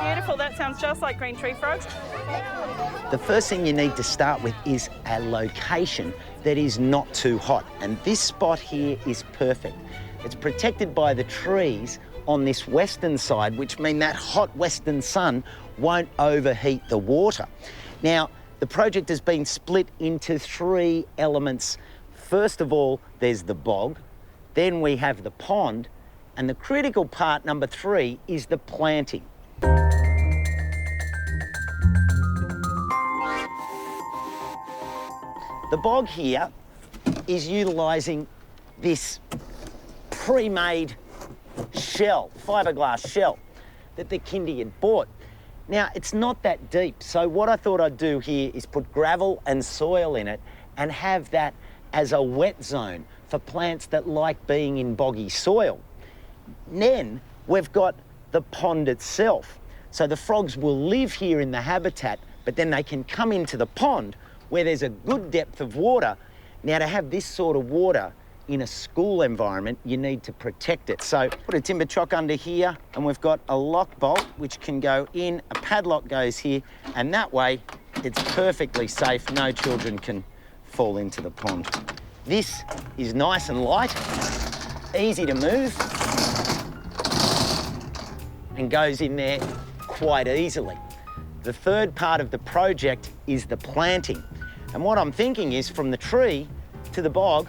beautiful. That sounds just like green tree frogs. The first thing you need to start with is a location that is not too hot. And this spot here is perfect. It's protected by the trees on this western side, which mean that hot western sun won't overheat the water. Now, the project has been split into 3 elements. First of all, there's the bog, then we have the pond, and the critical part, number 3, is the planting. The bog here is utilising this pre-made shell, fiberglass shell, that the kindy had bought. Now, it's not that deep, so what I thought I'd do here is put gravel and soil in it and have that as a wet zone for plants that like being in boggy soil. Then we've got the pond itself. So the frogs will live here in the habitat, but then they can come into the pond where there's a good depth of water. Now, to have this sort of water in a school environment, you need to protect it. So put a timber chock under here, and we've got a lock bolt which can go in, a padlock goes here, and that way it's perfectly safe. No children can fall into the pond. This is nice and light, easy to move, and goes in there quite easily. The third part of the project is the planting. And what I'm thinking is, from the tree to the bog,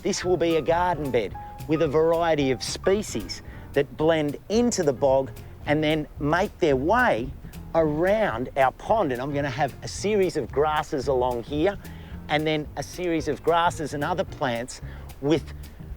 this will be a garden bed with a variety of species that blend into the bog and then make their way around our pond. And I'm going to have a series of grasses along here, and then a series of grasses and other plants with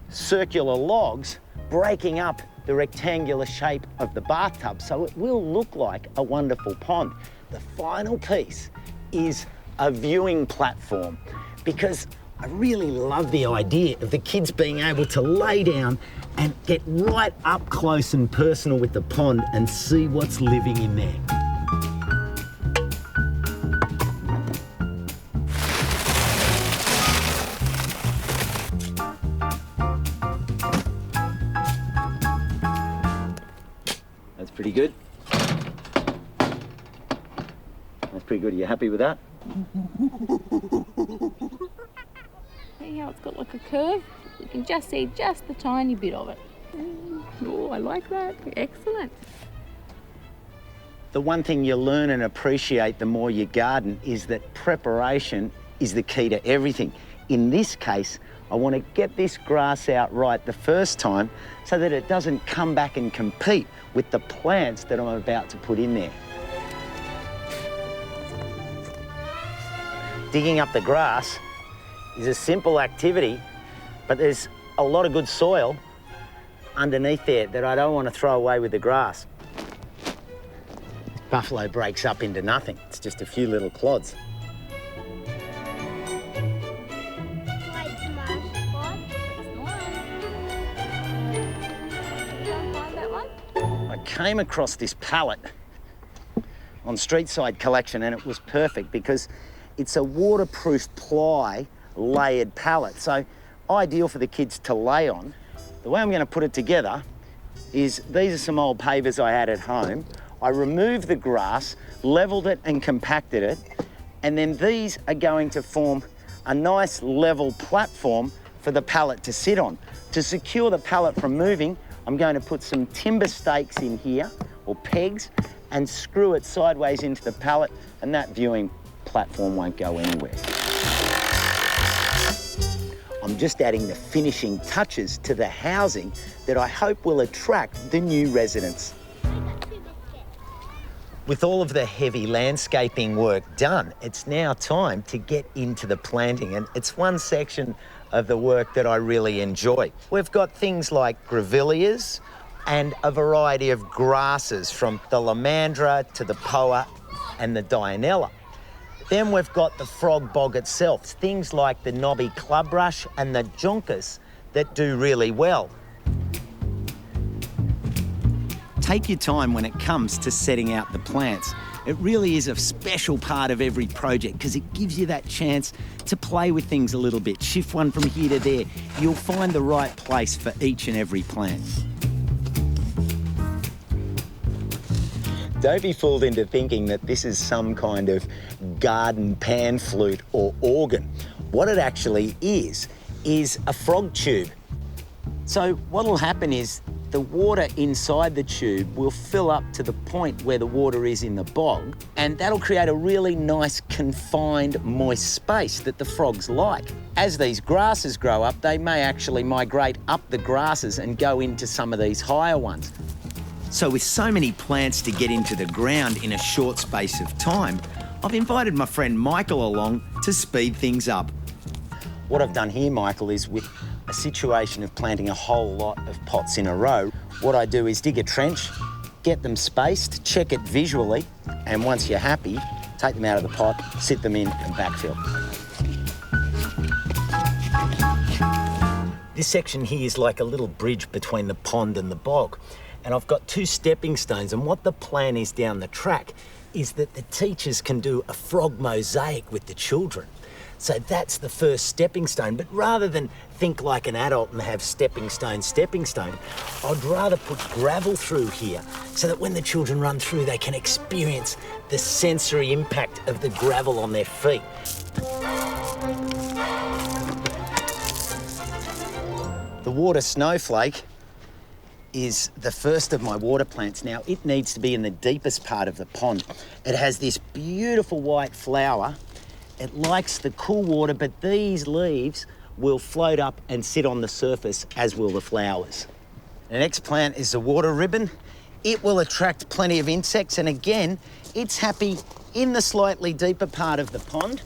circular logs breaking up the rectangular shape of the bathtub, so it will look like a wonderful pond. The final piece is a viewing platform, because I really love the idea of the kids being able to lay down and get right up close and personal with the pond and see what's living in there. That's pretty good. That's pretty good. Are you happy with that? See how it's got like a curve? You can just see just the tiny bit of it. Oh, I like that. Excellent. The one thing you learn and appreciate the more you garden is that preparation is the key to everything. In this case, I want to get this grass out right the first time so that it doesn't come back and compete with the plants that I'm about to put in there. Digging up the grass is a simple activity, but there's a lot of good soil underneath there that I don't want to throw away with the grass. Buffalo breaks up into nothing. It's just a few little clods. I came across this pallet on Streetside Collection, and it was perfect because it's a waterproof ply layered pallet, so ideal for the kids to lay on. The way I'm going to put it together is, these are some old pavers I had at home. I removed the grass, levelled it and compacted it, and then these are going to form a nice level platform for the pallet to sit on. To secure the pallet from moving, I'm going to put some timber stakes in here, or pegs, and screw it sideways into the pallet, and that viewing platform won't go anywhere. I'm just adding the finishing touches to the housing that I hope will attract the new residents. With all of the heavy landscaping work done, it's now time to get into the planting, and it's one section of the work that I really enjoy. We've got things like grevilleas and a variety of grasses, from the lomandra to the poa and the dianella. Then we've got the frog bog itself, things like the knobby clubrush and the juncus that do really well. Take your time when it comes to setting out the plants. It really is a special part of every project because it gives you that chance to play with things a little bit, shift one from here to there. You'll find the right place for each and every plant. Don't be fooled into thinking that this is some kind of garden pan flute or organ. What it actually is a frog tube. So what'll happen is the water inside the tube will fill up to the point where the water is in the bog, and that'll create a really nice confined moist space that the frogs like. As these grasses grow up, they may actually migrate up the grasses and go into some of these higher ones. So with so many plants to get into the ground in a short space of time, I've invited my friend Michael along to speed things up. What I've done here, Michael, is with a situation of planting a whole lot of pots in a row, what I do is dig a trench, get them spaced, check it visually, and once you're happy, take them out of the pot, sit them in and backfill. This section here is like a little bridge between the pond and the bog, and I've got 2 stepping stones, and what the plan is down the track is that the teachers can do a frog mosaic with the children. So that's the first stepping stone. But rather than think like an adult and have stepping stone, I'd rather put gravel through here so that when the children run through, they can experience the sensory impact of the gravel on their feet. The water snowflake is the first of my water plants. Now, it needs to be in the deepest part of the pond. It has this beautiful white flower. It likes the cool water, but these leaves will float up and sit on the surface, as will the flowers. The next plant is the water ribbon. It will attract plenty of insects, and again, it's happy in the slightly deeper part of the pond,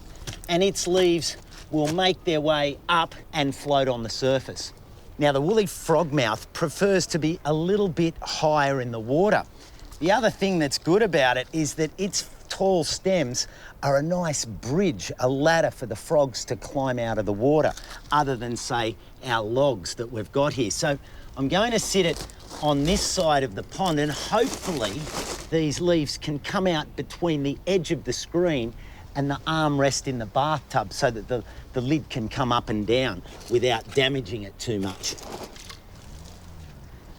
and its leaves will make their way up and float on the surface. Now, the woolly frogmouth prefers to be a little bit higher in the water. The other thing that's good about it is that its tall stems are a nice bridge, a ladder for the frogs to climb out of the water, other than, say, our logs that we've got here. So I'm going to sit it on this side of the pond, and hopefully these leaves can come out between the edge of the screen and the armrest in the bathtub so that the lid can come up and down without damaging it too much.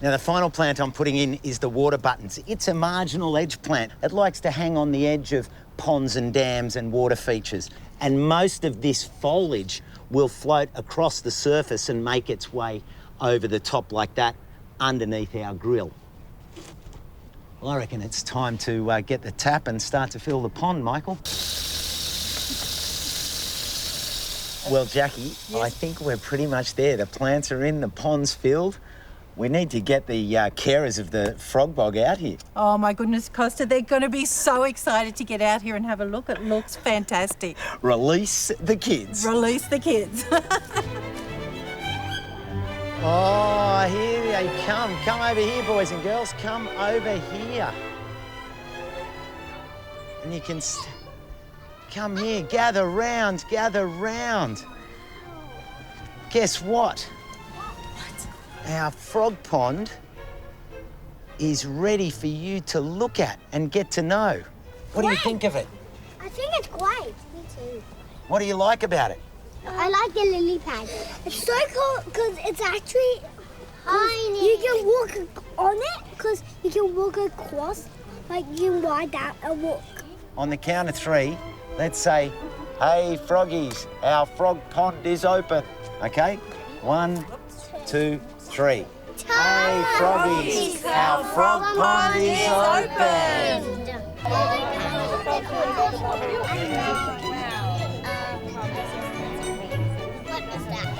Now, the final plant I'm putting in is the water buttons. It's a marginal edge plant. It likes to hang on the edge of ponds and dams and water features. And most of this foliage will float across the surface and make its way over the top like that underneath our grill. Well, I reckon it's time to get the tap and start to fill the pond, Michael. Well, Jackie, yes. I think we're pretty much there. The plants are in, the pond's filled. We need to get the carers of the frog bog out here. Oh, my goodness, Costa, they're going to be so excited to get out here and have a look. It looks fantastic. Release the kids. Release the kids. Oh, here they come. Come over here, boys and girls. Come over here. And you can... Come here, gather round, gather round. Guess what? Our frog pond is ready for you to look at and get to know. What do you think of it? I think it's great. Me too. What do you like about it? I like the lily pad. It's so cool because it's actually tiny. You can walk on it because you can walk across, like you can ride that and walk. On the count of 3, let's say, hey, froggies, our frog pond is open. Okay? 1, 2, 3. Hey, froggies, our frog pond is open. What was that?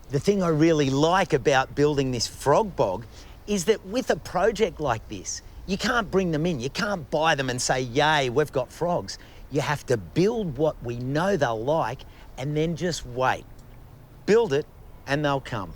The thing I really like about building this frog bog is that with a project like this, you can't bring them in. You can't buy them and say, yay, we've got frogs. You have to build what we know they'll like and then just wait. Build it and they'll come.